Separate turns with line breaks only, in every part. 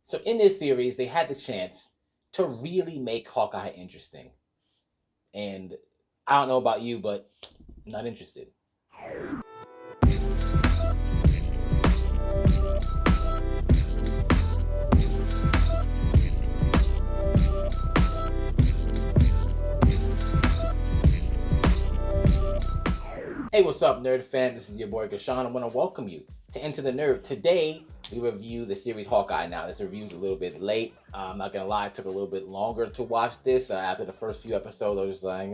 So in this series, they had the chance to really make Hawkeye interesting. And I don't know about you, but I'm not interested. Hey, what's up, Nerd fan? This is your boy Gashawn. I want to welcome you to Enter the Nerd. Today, we review the series Hawkeye. Now, this review's a little bit late. I'm not going to lie, it took a little bit longer to watch this. After the first few episodes, I was just like,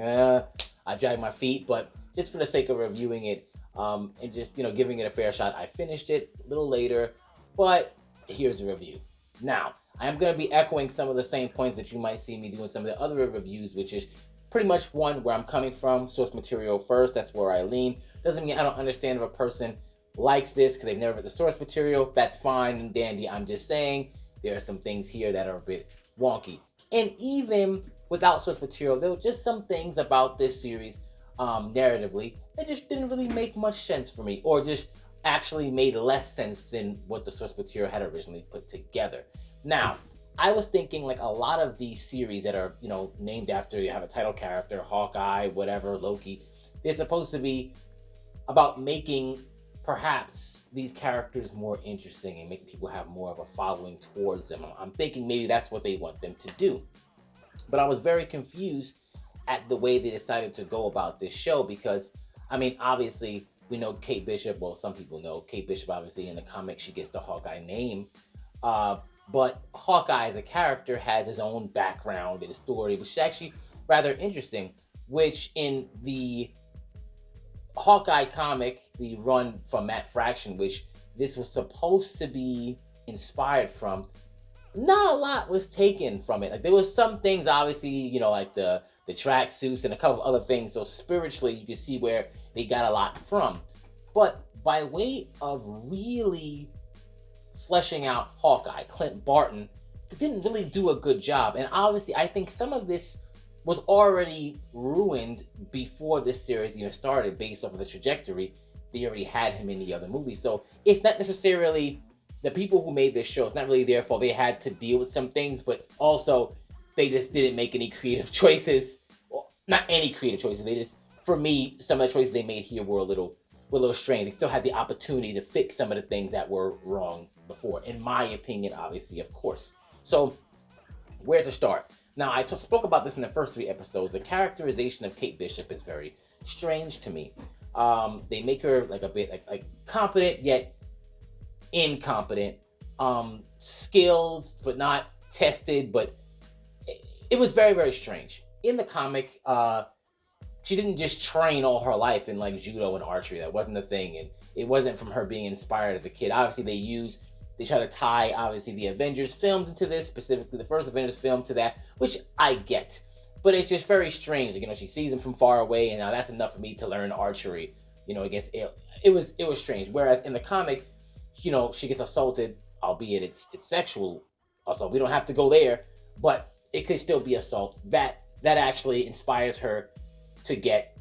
I dragged my feet. But just for the sake of reviewing it and just, giving it a fair shot, I finished it a little later. But here's the review. Now, I am going to be echoing some of the same points that you might see me doing some of the other reviews, which is pretty much one, where I'm coming from, source material first, that's where I lean. Doesn't mean I don't understand if a person likes this because they've never read the source material. That's fine and dandy. I'm just saying there are some things here that are a bit wonky. And even without source material, there were just some things about this series narratively that just didn't really make much sense for me, or just actually made less sense than what the source material had originally put together. Now, I was thinking like a lot of these series that are, named after, you have a title character, Hawkeye, whatever, Loki, they're supposed to be about making perhaps these characters more interesting and making people have more of a following towards them. I'm thinking maybe that's what they want them to do. But I was very confused at the way they decided to go about this show because, obviously, we know Kate Bishop. Well, some people know Kate Bishop, obviously, in the comics, she gets the Hawkeye name. But Hawkeye as a character has his own background and story, which is actually rather interesting, which in the Hawkeye comic, the run from Matt Fraction, which this was supposed to be inspired from, not a lot was taken from it. Like, there was some things, obviously, like the tracksuits and a couple of other things. So spiritually, you can see where they got a lot from. But by way of really fleshing out Hawkeye, Clint Barton didn't really do a good job. And obviously, I think some of this was already ruined before this series even started based off of the trajectory. They already had him in the other movies. So it's not necessarily the people who made this show, it's not really their fault. They had to deal with some things, but also they just didn't make any creative choices. Well, not any creative choices. They just, for me, some of the choices they made here were a little strange. They still had the opportunity to fix some of the things that were wrong before, in my opinion, obviously, of course. So where to start? Now, I spoke about this in the first 3 episodes. The characterization of Kate Bishop is very strange to me. They make her like a bit like competent yet incompetent, skilled but not tested, but it was very, very strange. In the comic, she didn't just train all her life in like judo and archery. That wasn't the thing, and it wasn't from her being inspired as a kid. Obviously, they try to tie, obviously, the Avengers films into this, specifically the first Avengers film to that, which I get. But it's just very strange. She sees him from far away, and now that's enough for me to learn archery, against it was strange. Whereas in the comic, she gets assaulted, albeit it's sexual assault. We don't have to go there, but it could still be assault. That actually inspires her to get,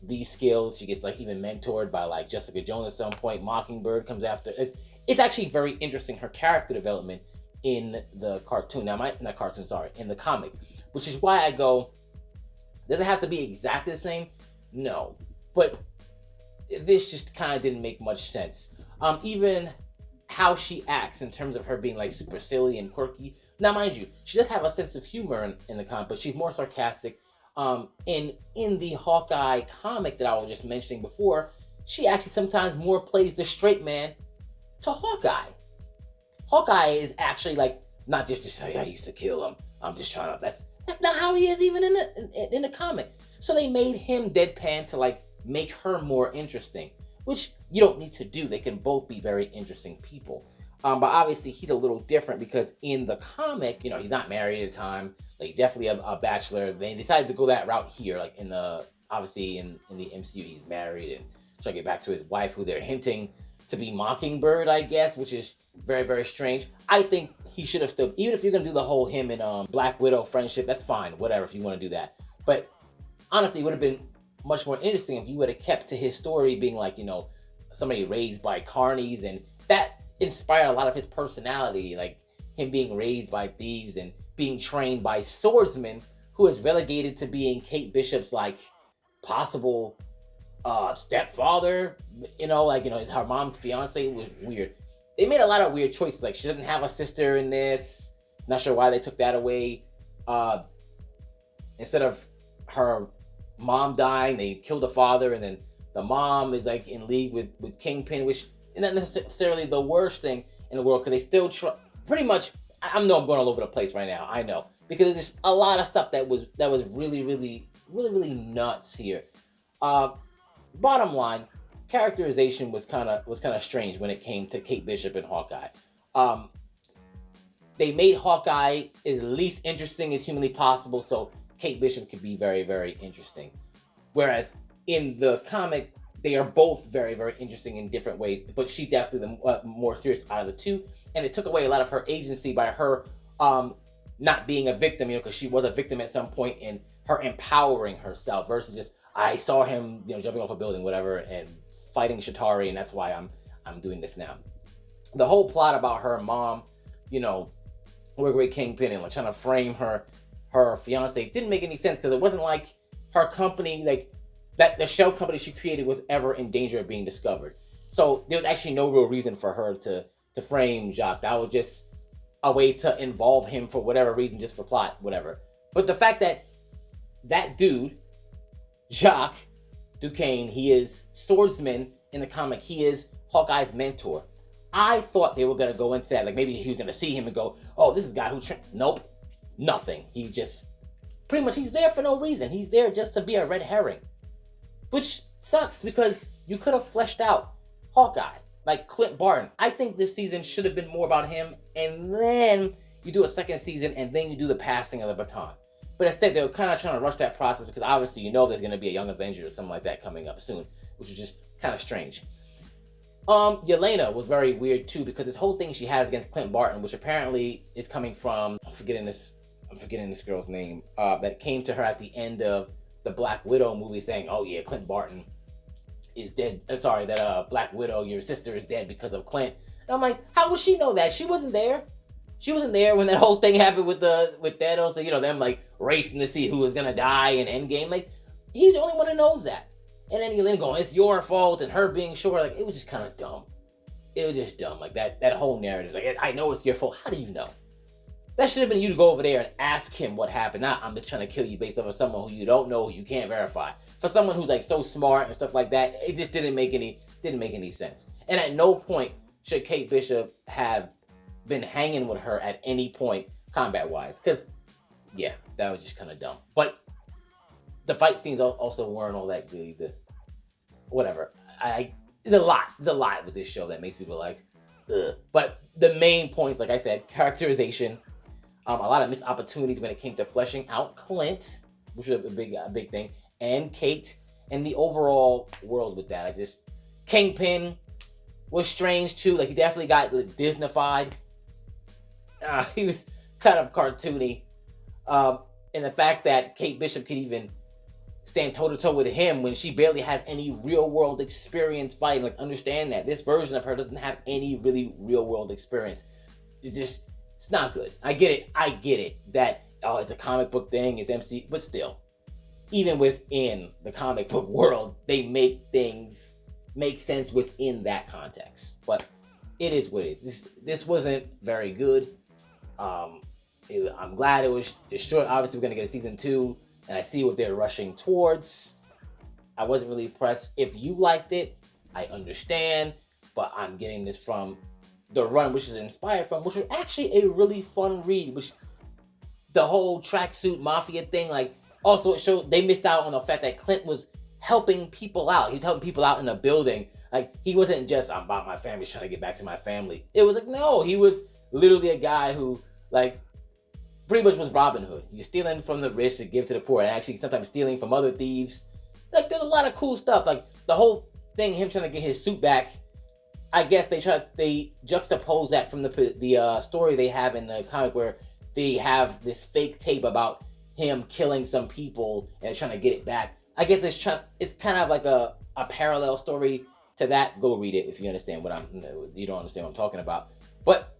these skills. She gets like even mentored by like Jessica Jones at some point. Mockingbird comes after. It's actually very interesting, her character development in the cartoon. Now, in the comic, which is why I go, does it have to be exactly the same? No, but this just kind of didn't make much sense. Even how she acts in terms of her being like super silly and quirky. Now, mind you, she does have a sense of humor in the comic, but she's more sarcastic. In the Hawkeye comic that I was just mentioning before, she actually sometimes more plays the straight man to Hawkeye. Hawkeye is actually like not just to say I used to kill him. I'm just trying to. That's not how he is even in the comic. So they made him deadpan to like make her more interesting, which you don't need to do. They can both be very interesting people. But obviously he's a little different because in the comic, he's not married at the time. Like definitely a bachelor. They decided to go that route here. Like in the MCU, he's married and trying to get back to his wife, who they're hinting to be Mockingbird, I guess, which is very, very strange. I think he should have still, even if you're gonna do the whole him and Black Widow friendship, that's fine, whatever, if you want to do that. But honestly, it would have been much more interesting if you would have kept to his story being like, somebody raised by carnies, and that inspired a lot of his personality. Like him being raised by thieves and being trained by swordsmen, who is relegated to being Kate Bishop's like possible stepfather. Her mom's fiance. Was weird. They made a lot of weird choices. Like, she doesn't have a sister in this. Not sure why they took that away. Instead of her mom dying, they killed the father, and then the mom is like in league with KINGPIN, which is not necessarily the worst thing in the world, because they still pretty much. I'm going all over the place right now. I know, because there's a lot of stuff that was really nuts here. Bottom line, characterization was kind of strange when it came to Kate Bishop and Hawkeye. They made Hawkeye as least interesting as humanly possible, so Kate Bishop could be very, very interesting. Whereas in the comic, they are both very, very interesting in different ways, but she's definitely the more serious out of the two, and it took away a lot of her agency by her not being a victim, because she was a victim at some point, and her empowering herself versus just, I saw him, jumping off a building, whatever, and fighting Shatari, and that's why I'm doing this now. The whole plot about her mom, working with KINGPIN and like trying to frame her fiance didn't make any sense, because it wasn't like her company, like that the shell company she created, was ever in danger of being discovered. So there was actually no real reason for her to frame Jacques. That was just a way to involve him for whatever reason, just for plot, whatever. But the fact that dude, Jacques Duquesne, he is swordsman in the comic, he is Hawkeye's mentor. I thought they were going to go into that, like maybe he was going to see him and go, oh, this is a guy who nope, nothing. He just, pretty much, he's there for no reason. He's there just to be a red herring. Which sucks, because you could have fleshed out Hawkeye, like Clint Barton. I think this season should have been more about him, and then you do a second season, and then you do the passing of the baton. But instead, they were kind of trying to rush that process, because obviously there's going to be a Young Avengers or something like that coming up soon, which is just kind of strange. Yelena was very weird too, because this whole thing she has against Clint Barton, which apparently is coming from, I'm forgetting this girl's name, that came to her at the end of the Black Widow movie saying, oh yeah, Clint Barton is dead. Sorry, that Black Widow, your sister, is dead because of Clint. And I'm like, how would she know that? She wasn't there. She wasn't there when that whole thing happened with Thanos, and them like racing to see who was gonna die in Endgame. Like, he's the only one who knows that. And then Yelena going, it's your fault, and her being sure, like, it was just kind of dumb. It was just dumb. Like, that whole narrative. Like, I know it's your fault. How do you know? That should have been you to go over there and ask him what happened. Not, I'm just trying to kill you based off of someone who you don't know, who you can't verify. For someone who's, like, so smart and stuff like that, it just didn't make any sense. And at no point should Kate Bishop have been hanging with her at any point, combat-wise. Because, yeah, that was just kind of dumb. But the fight scenes also weren't all that good either. Whatever. There's a lot with this show that makes people like, ugh. But the main points, like I said, characterization, a lot of missed opportunities when it came to fleshing out Clint, which was a big thing, and Kate, and the overall world with that. KINGPIN was strange too. Like, he definitely got Disney-fied. He was kind of cartoony. And the fact that Kate Bishop could even stand toe-to-toe with him when she barely has any real-world experience fighting. Like, understand that. This version of her doesn't have any really real-world experience. It's not good. I get it. That, it's a comic book thing, it's MC, but still. Even within the comic book world, they make things make sense within that context. But it is what it is. This wasn't very good. I'm glad it was short. Obviously, we're going to get a season 2. And I see what they're rushing towards. I wasn't really impressed. If you liked it, I understand. But I'm getting this from The Run, which is inspired from, which was actually a really fun read. Which, the whole tracksuit mafia thing, like, also it showed they missed out on the fact that Clint was helping people out. He was helping people out in the building. Like, he wasn't just, I'm about my family, trying to get back to my family. It was like, no, he was literally a guy who, like, pretty much was Robin Hood. You're stealing from the rich to give to the poor, and actually sometimes stealing from other thieves. Like, there's a lot of cool stuff. Like, the whole thing, him trying to get his suit back, I guess they juxtapose that from the story they have in the comic, where they have this fake tape about him killing some people and trying to get it back. I guess it's kind of like a parallel story to that. Go read it if you understand you don't understand what I'm talking about. But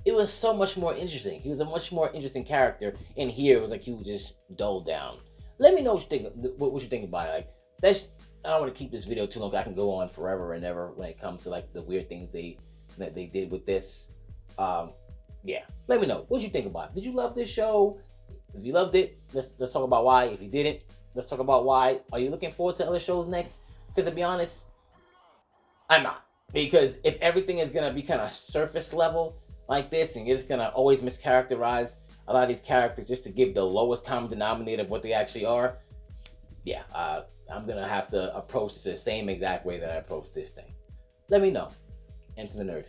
it was so much more interesting. He was a much more interesting character. And here it was like he was just dulled down. Let me know what you think. What you think about it. Like that's. I don't want to keep this video too long. I can go on forever and ever when it comes to like the weird things that they did with this. Yeah. Let me know what you think about it. Did you love this show? If you loved it, let's talk about why. If you didn't, let's talk about why. Are you looking forward to other shows next? Because to be honest, I'm not. Because if everything is gonna be kind of surface level like this, and you're just gonna always mischaracterize a lot of these characters just to give the lowest common denominator of what they actually are, yeah, I'm gonna have to approach this the same exact way that I approached this thing. Let me know. Enter the nerd.